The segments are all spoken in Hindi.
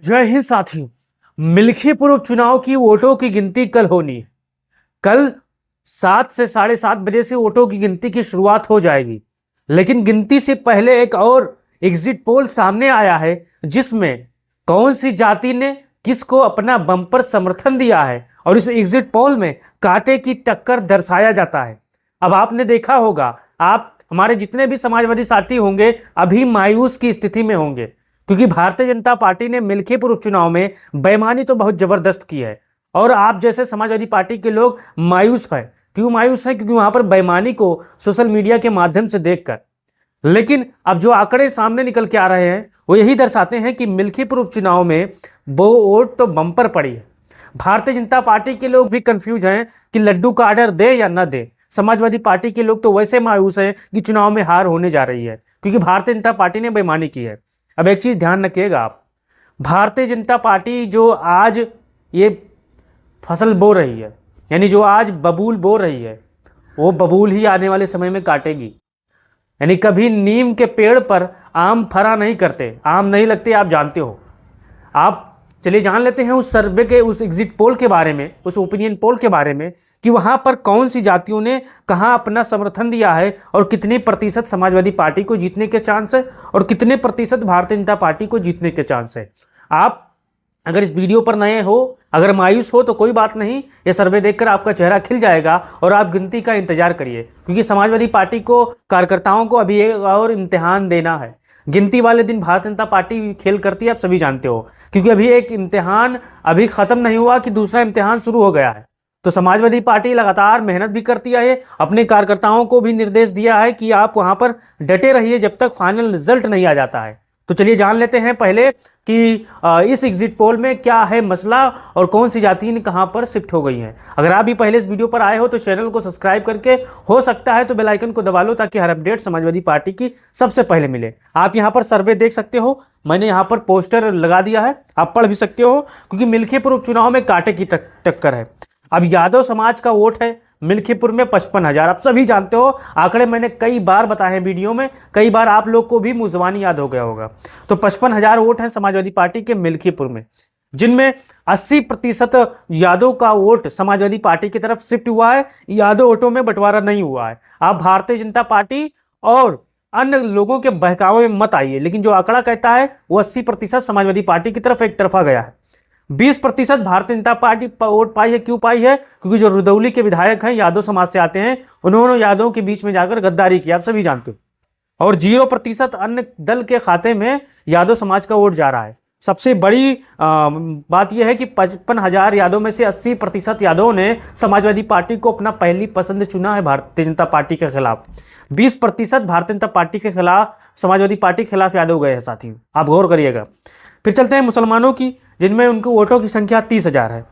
जय हिंद साथियों। मिल्खीपुर उपचुनाव की वोटों की गिनती कल होनी है। कल 7 से 7:30 बजे से वोटों की गिनती की शुरुआत हो जाएगी। लेकिन गिनती से पहले एक और एग्जिट पोल सामने आया है, जिसमें कौन सी जाति ने किसको अपना बम्पर समर्थन दिया है और इस एग्जिट पोल में कांटे की टक्कर दर्शाया जाता है। अब आपने देखा होगा, आप हमारे जितने भी समाजवादी साथी होंगे अभी मायूस की स्थिति में होंगे, क्योंकि भारतीय जनता पार्टी ने मिल्खीपुर उपचुनाव में बेईमानी तो बहुत जबरदस्त की है और आप जैसे समाजवादी पार्टी के लोग मायूस हैं। क्यों मायूस हैं? क्योंकि वहां पर बेईमानी को सोशल मीडिया के माध्यम से देखकर। लेकिन अब जो आंकड़े सामने निकल के आ रहे हैं वो यही दर्शाते हैं कि मिल्खीपुर उपचुनाव में वो वोट तो बम्पर पड़ी है। भारतीय जनता पार्टी के लोग भी कंफ्यूज हैं कि लड्डू का ऑर्डर दे या न दे। समाजवादी पार्टी के लोग तो वैसे मायूस हैं कि चुनाव में हार होने जा रही है, क्योंकि भारतीय जनता पार्टी ने बेईमानी की है। अब एक चीज ध्यान रखिएगा आप, भारतीय जनता पार्टी जो आज ये फसल बो रही है, यानी जो आज बबूल बो रही है, वो बबूल ही आने वाले समय में काटेगी। यानी कभी नीम के पेड़ पर आम फरा नहीं करते, आम नहीं लगते, आप जानते हो। आप चलिए जान लेते हैं उस सर्वे के, उस एग्जिट पोल के बारे में, उस ओपिनियन पोल के बारे में, कि वहां पर कौन सी जातियों ने कहां अपना समर्थन दिया है और कितने प्रतिशत समाजवादी पार्टी को जीतने के चांस है और कितने प्रतिशत भारतीय जनता पार्टी को जीतने के चांस है। आप अगर इस वीडियो पर नए हो, अगर मायूस हो तो कोई बात नहीं, ये सर्वे देखकर आपका चेहरा खिल जाएगा और आप गिनती का इंतजार करिए, क्योंकि समाजवादी पार्टी को, कार्यकर्ताओं को अभी एक और इम्तिहान देना है। गिनती वाले दिन भारतीय जनता पार्टी खेल करती है, आप सभी जानते हो, क्योंकि अभी एक इम्तिहान अभी खत्म नहीं हुआ कि दूसरा इम्तिहान शुरू हो गया है। तो समाजवादी पार्टी लगातार मेहनत भी करती है, अपने कार्यकर्ताओं को भी निर्देश दिया है कि आप वहां पर डटे रहिए जब तक फाइनल रिजल्ट नहीं आ जाता है। तो चलिए जान लेते हैं पहले कि इस एग्जिट पोल में क्या है मसला और कौन सी जाति कहां पर शिफ्ट हो गई है। अगर आप भी पहले इस वीडियो पर आए हो तो चैनल को सब्सक्राइब करके, हो सकता है तो बेल आइकन को दबा लो, ताकि हर अपडेट समाजवादी पार्टी की सबसे पहले मिले। आप यहां पर सर्वे देख सकते हो, मैंने यहां पर पोस्टर लगा दिया है, आप पढ़ भी सकते हो, क्योंकि मिल्खीपुर उपचुनाव में कांटे की टक्कर है। अब यादव समाज का वोट है मिल्खीपुर में 55,000। आप सभी जानते हो, आंकड़े मैंने कई बार बताए हैं वीडियो में, कई बार आप लोग को भी मुंह ज़बानी याद हो गया होगा। तो 55,000 वोट हैं समाजवादी पार्टी के मिल्खीपुर में, जिनमें 80% यादव का वोट समाजवादी पार्टी की तरफ शिफ्ट हुआ है। यादव वोटों में बंटवारा नहीं हुआ है। आप भारतीय जनता पार्टी और अन्य लोगों के बहकावे में मत आइए, लेकिन जो आंकड़ा कहता है वो 80% समाजवादी पार्टी की तरफ एक तरफा गया है। 20% भारतीय जनता पार्टी वोट पाई है। क्यों पाई है? क्योंकि जो रुदौली के विधायक हैं, यादव समाज से आते हैं, उन्होंने यादवों के बीच में जाकर गद्दारी की, आप सभी जानते हो। और 0% अन्य दल के खाते में यादव समाज का वोट जा रहा है। सबसे बड़ी बात यह है कि 55,000 यादव में से 80% यादवों ने समाजवादी पार्टी को अपना पहली पसंद चुना है भारतीय जनता पार्टी के खिलाफ। 20% भारतीय जनता पार्टी के खिलाफ, समाजवादी पार्टी के खिलाफ यादव गए हैं साथियों, आप गौर करिएगा। फिर चलते हैं मुसलमानों की, जिनमें उनके वोटों की संख्या 30,000 है।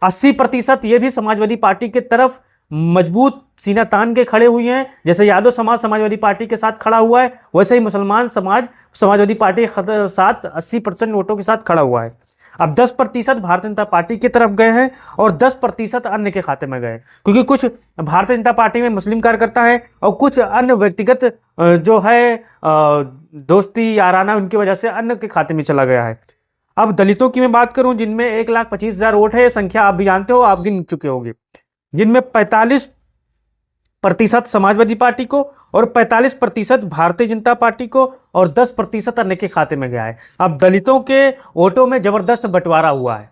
80% ये भी समाजवादी पार्टी के तरफ मजबूत सीना तान के खड़े हुए हैं। जैसे यादव समाज समाजवादी पार्टी के साथ खड़ा हुआ है, वैसे ही मुसलमान समाज समाजवादी पार्टी के साथ 80% वोटों के साथ खड़ा हुआ है। अब 10% भारतीय जनता पार्टी की तरफ गए हैं और 10% अन्य के खाते में गए, क्योंकि कुछ भारतीय जनता पार्टी में मुस्लिम कार्यकर्ता है और कुछ अन्य व्यक्तिगत जो है दोस्ती याराना, उनकी वजह से अन्य के खाते में चला गया है। अब दलितों की मैं बात करूं, जिनमें 1,25,000 वोट है। ये संख्या आप भी जानते हो, आप गिन चुके होंगे। जिनमें 45% समाजवादी पार्टी को और 45% भारतीय जनता पार्टी को और 10% अन्य के खाते में गया है। अब दलितों के वोटों में जबरदस्त बंटवारा हुआ है,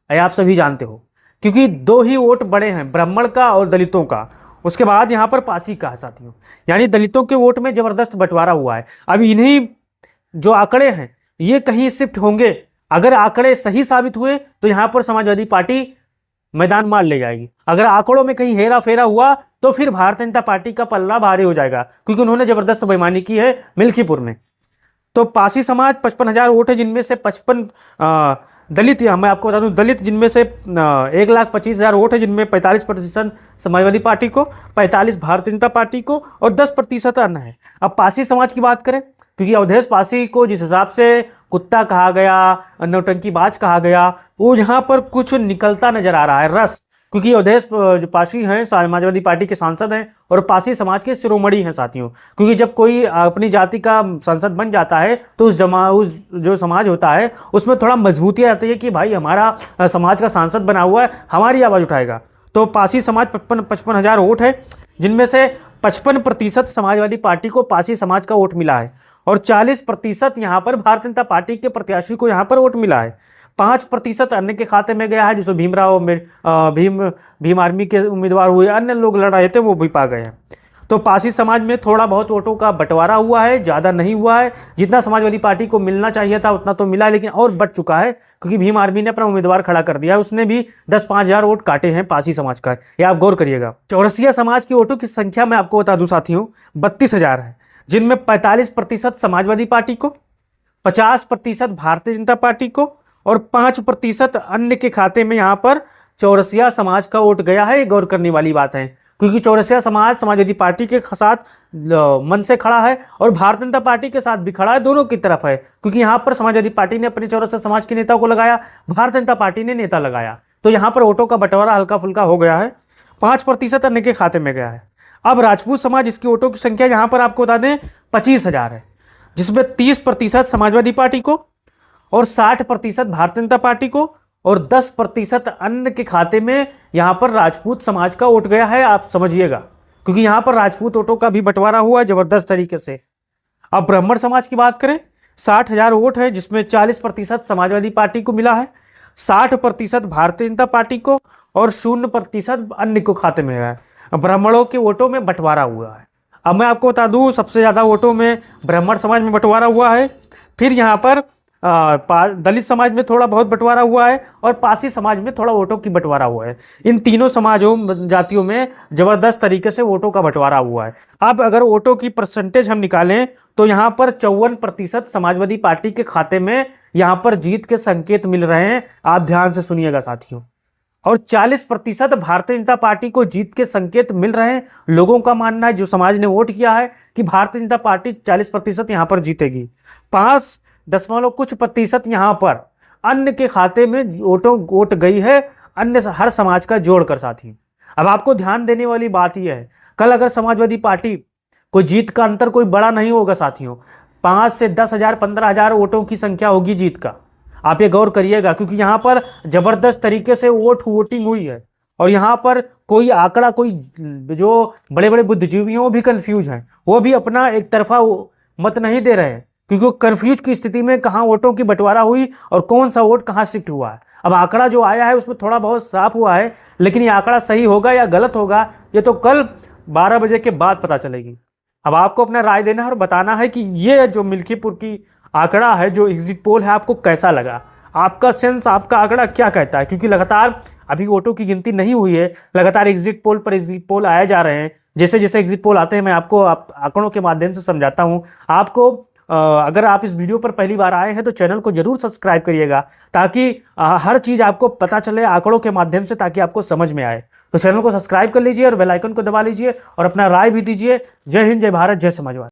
ये आप सभी जानते हो, क्योंकि 2 ही वोट बड़े हैं, ब्राह्मण का और दलितों का। उसके बाद यहाँ पर पासी का है साथियों, यानी दलितों के वोट में जबरदस्त बंटवारा हुआ है। अब इन्हीं जो आंकड़े हैं ये कहीं शिफ्ट होंगे। अगर आंकड़े सही साबित हुए तो यहां पर समाजवादी पार्टी मैदान मार ले जाएगी। अगर आंकड़ों में कहीं हेरा फेरा हुआ तो फिर भारतीय जनता पार्टी का पल्ला भारी हो जाएगा, क्योंकि उन्होंने जबरदस्त बेईमानी की है मिल्खीपुर में। तो पासी समाज 55,000 वोट है, जिनमें से 55 दलित, मैं आपको बता दूं, दलित जिनमें से 1,25,000 वोट है, जिनमें 45% समाजवादी पार्टी को, 45 भारतीय जनता पार्टी को और 10% अन्य है। अब पासी समाज की बात करें, क्योंकि अवधेश पासी को जिस हिसाब से कुत्ता कहा गया, नौटंकीबाज कहा गया, वो यहाँ पर कुछ निकलता नजर आ रहा है, रस। क्योंकि अवधेश जो पासी हैं समाजवादी पार्टी के सांसद हैं और पासी समाज के शिरोमणि हैं साथियों। क्योंकि जब कोई अपनी जाति का सांसद बन जाता है तो उस जो समाज होता है उसमें थोड़ा मजबूती आती है कि भाई हमारा समाज का सांसद बना हुआ है, हमारी आवाज़ उठाएगा। तो पासी समाज 55,000 वोट है, जिनमें से 55% समाजवादी पार्टी को पासी समाज का वोट मिला है और 40% यहाँ पर भारतीय जनता पार्टी के प्रत्याशी को यहाँ पर वोट मिला है। 5% अन्य के खाते में गया है, जिसमें भीम आर्मी के उम्मीदवार हुए, अन्य लोग लड़ रहे थे वो भी पा गए हैं। तो पासी समाज में थोड़ा बहुत वोटों का बंटवारा हुआ है, ज़्यादा नहीं हुआ है। जितना समाजवादी पार्टी को मिलना चाहिए था उतना तो मिला है, लेकिन और बढ़ चुका है क्योंकि भीम आर्मी ने अपना उम्मीदवार खड़ा कर दिया है। उसने भी 10-5 वोट काटे हैं पासी समाज का, ये आप गौर करिएगा। चौरसिया समाज की वोटों की संख्या मैं आपको बता दूं साथियों, 32,000 है, जिनमें 45% समाजवादी पार्टी को, 50% भारतीय जनता पार्टी को और 5% अन्य के खाते में यहाँ पर चौरसिया समाज का वोट गया है। ये गौर करने वाली बात है क्योंकि चौरसिया समाज समाजवादी पार्टी के साथ मन से खड़ा है और भारतीय जनता पार्टी के साथ भी खड़ा है, दोनों की तरफ है। क्योंकि यहाँ पर समाजवादी पार्टी ने अपने चौरसिया समाज के नेता को लगाया, भारतीय जनता पार्टी ने नेता लगाया, तो यहाँ पर वोटों का बंटवारा हल्का फुल्का हो गया है। 5% अन्य के खाते में गया है। अब राजपूत समाज, इसकी वोटों की संख्या यहाँ पर आपको बता दें 25,000 है, जिसमें 30% समाजवादी पार्टी को और 60% भारतीय जनता पार्टी को और 10% अन्य के खाते में यहाँ पर राजपूत समाज का वोट गया है। आप समझिएगा क्योंकि यहाँ पर राजपूत वोटों का भी बंटवारा हुआ है जबरदस्त तरीके से। अब ब्राह्मण समाज की बात करें, 60,000 वोट है, जिसमें 40% समाजवादी पार्टी को मिला है, 60% भारतीय जनता पार्टी को और 0% अन्य को खाते में है। ब्राह्मणों के वोटों में बंटवारा हुआ है। अब मैं आपको बता दूं सबसे ज़्यादा वोटों में ब्राह्मण समाज में बंटवारा हुआ है, फिर यहाँ पर दलित समाज में थोड़ा बहुत बंटवारा हुआ है और पासी समाज में थोड़ा वोटों की बंटवारा हुआ है। इन तीनों समाजों जातियों में जबरदस्त तरीके से वोटों का बंटवारा हुआ है। अब अगर वोटों की परसेंटेज हम निकालें तो यहाँ पर 54% समाजवादी पार्टी के खाते में यहाँ पर जीत के संकेत मिल रहे हैं। आप ध्यान से सुनिएगा साथियों। और 40% भारतीय जनता पार्टी को जीत के संकेत मिल रहे हैं। लोगों का मानना है, जो समाज ने वोट किया है, कि भारतीय जनता पार्टी 40% यहाँ पर जीतेगी। 5% यहाँ पर अन्य के खाते में वोट गई है, अन्य हर समाज का जोड़कर साथी। अब आपको ध्यान देने वाली बात यह है, कल अगर समाजवादी पार्टी को जीत का अंतर कोई बड़ा नहीं होगा साथियों, 5 से 10,000 15,000 वोटों की संख्या होगी जीत का। आप ये गौर करिएगा क्योंकि यहाँ पर जबरदस्त तरीके से वोटिंग हुई है और यहाँ पर कोई आंकड़ा, कोई जो बड़े बड़े बुद्धिजीवी हैं वो भी कंफ्यूज हैं, वो भी अपना एक तरफा मत नहीं दे रहे हैं क्योंकि वो कंफ्यूज की स्थिति में कहाँ वोटों की बंटवारा हुई और कौन सा वोट कहाँ शिफ्ट हुआ है। अब आंकड़ा जो आया है उसमें थोड़ा बहुत साफ हुआ है, लेकिन ये आंकड़ा सही होगा या गलत होगा ये तो कल 12 बजे के बाद पता चलेगी। अब आपको अपना राय देना है और बताना है कि ये जो मिल्कीपुर की आंकड़ा है, जो एग्जिट पोल है, आपको कैसा लगा, आपका सेंस, आपका आंकड़ा क्या कहता है। क्योंकि लगातार अभी वोटों की गिनती नहीं हुई है, लगातार एग्जिट पोल पर एग्जिट पोल आए जा रहे हैं। जैसे जैसे एग्जिट पोल आते हैं मैं आपको आंकड़ों के माध्यम से समझाता हूँ। आपको अगर आप इस वीडियो पर पहली बार आए हैं तो चैनल को जरूर सब्सक्राइब करिएगा ताकि हर चीज़ आपको पता चले आंकड़ों के माध्यम से, ताकि आपको समझ में आए। तो चैनल को सब्सक्राइब कर लीजिए और बेल आइकन को दबा लीजिए और अपना राय भी दीजिए। जय हिंद, जय भारत, जय समाजवाद।